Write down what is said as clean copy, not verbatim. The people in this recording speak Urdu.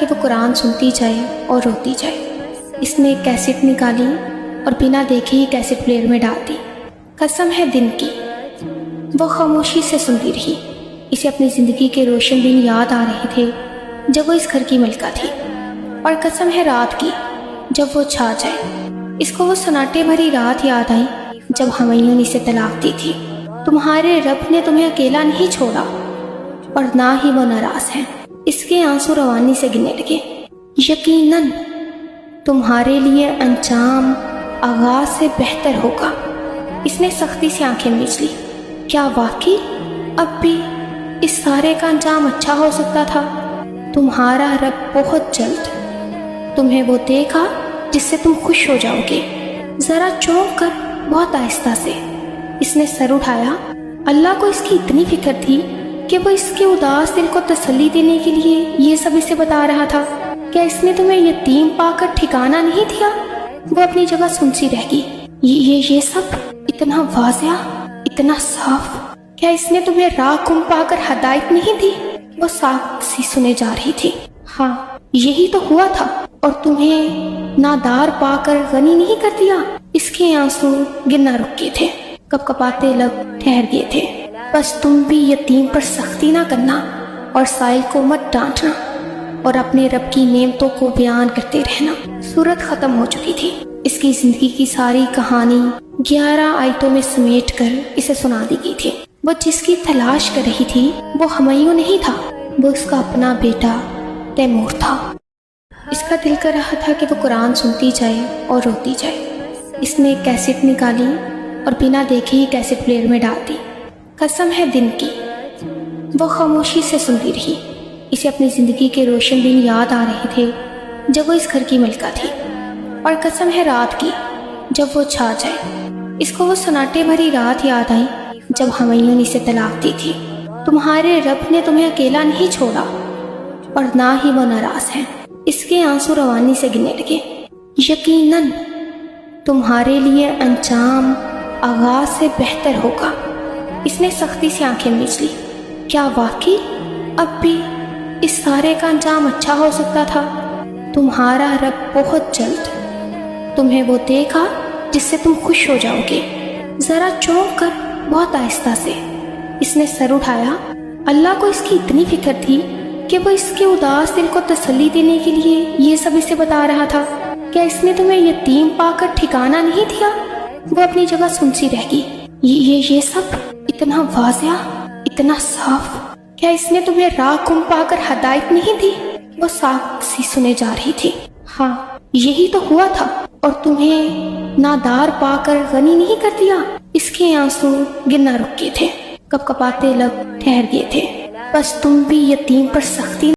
کہ وہ قرآن سنتی جائے اور روتی جائے۔ اس نے کیسٹ نکالی اور بنا دیکھے ہی کیسٹ پلیئر میں ڈال دی۔ قسم ہے دن کی، وہ خاموشی سے سنتی رہی۔ اسے اپنی زندگی کے روشن دن یاد آ رہے تھے جب وہ اس گھر کی ملکہ تھی، اور قسم ہے رات کی جب وہ چھا جائے۔ اس کو وہ سناٹے بھری رات یاد آئی جب ہمایوں نے اسے طلاق دی تھی۔ تمہارے رب نے تمہیں اکیلا نہیں چھوڑا اور نہ ہی وہ ناراض ہیں۔ اس کے آنسو روانی سے گرنے لگے۔ یقیناً تمہارے لیے انجام آغاز سے بہتر ہوگا۔ اس نے سختی سے آنکھیں میچ لی۔ کیا واقعی اب بھی اس سارے کا انجام اچھا ہو سکتا تھا؟ تمہارا رب بہت جلد تمہیں وہ دے گا جس سے تم خوش ہو جاؤ گے۔ ذرا چونک کر بہت آہستہ سے اس نے سر اٹھایا۔ اللہ کو اس کی اتنی فکر تھی کہ وہ اس کے اداس دل کو تسلی دینے کے لیے یہ سب اسے بتا رہا تھا۔ کیا اس نے تمہیں یتیم پا کر ٹھکانہ نہیں دیا؟ وہ اپنی جگہ سنسی رہ گئی۔ یہ سب اتنا واضح، اتنا صاف۔ کیا اس نے تمہیں راہ گم پا کر ہدایت نہیں دی؟ وہ ساکت سی سنے جا رہی تھی۔ ہاں یہی تو ہوا تھا، اور تمہیں نادار پا کر غنی نہیں کر دیا۔ اس کے آنسو گرنا رک گئے تھے، کپ کپاتے لب ٹھہر گئے تھے۔ بس تم بھی یتیم پر سختی نہ کرنا اور سائل کو مت ڈانٹنا، اور اپنے رب کی نعمتوں کو بیان کرتے رہنا۔ سورت ختم ہو چکی تھی۔ اس کی زندگی کی ساری کہانی 11 آیتوں میں سمیٹ کر اسے سنا دی گئی تھی۔ وہ جس کی تلاش کر رہی تھی وہ ہمایوں نہیں تھا، وہ اس کا اپنا بیٹا تیمور تھا۔ اس کا دل کر رہا تھا کہ وہ قرآن سنتی جائے اور روتی جائے۔ اس نے کیسٹ نکالی اور بنا دیکھے ہی کیسٹ پلیئر میں ڈال دی۔ قسم ہے دن کی، وہ خاموشی سے سنتی رہی۔ اسے اپنی زندگی کے روشن دن یاد آ رہے تھے جب وہ اس گھر کی ملکہ تھی، اور قسم ہے رات کی جب وہ چھا جائے۔ اس کو وہ سناٹے بھری رات یاد آئی جب ہمایوں نے اسے طلاق دی تھی۔ تمہارے رب نے تمہیں اکیلا نہیں چھوڑا اور نہ ہی وہ ناراض ہیں۔ اس کے آنسو روانی سے گرنے لگے۔ یقیناً تمہارے لیے انجام آغاز سے بہتر ہوگا۔ اس نے سختی سے آنکھیں میچ لی۔ کیا واقعی اب بھی اس سارے کا انجام اچھا ہو سکتا تھا؟ تمہارا رب بہت جلد تمہیں وہ دے گا جس سے تم خوش ہو جاؤ گے۔ ذرا چونک کر بہت آہستہ سے اس نے سر اٹھایا۔ اللہ کو اس کی اتنی فکر تھی کہ وہ اس کے اداس دل کو تسلی دینے کے لیے یہ سب اسے بتا رہا تھا۔ کیا اس نے تمہیں یتیم پا کر ٹھکانہ نہیں دیا؟ وہ اپنی جگہ سنسی رہ گئی۔ یہ سب اتنا واضح، اتنا صاف۔ کیا اس نے تمہیں راہ گم پا کر ہدایت نہیں دی؟ وہ ساکت سی سنے جا رہی تھی۔ ہاں یہی تو ہوا تھا، اور تمہیں نادار پا کر غنی نہیں کر دیا۔ اس کے آنسو گرنا رک گئے تھے، کپ کپاتے لب ٹھہر گئے تھے۔ بس تم بھی یتیم پر سختی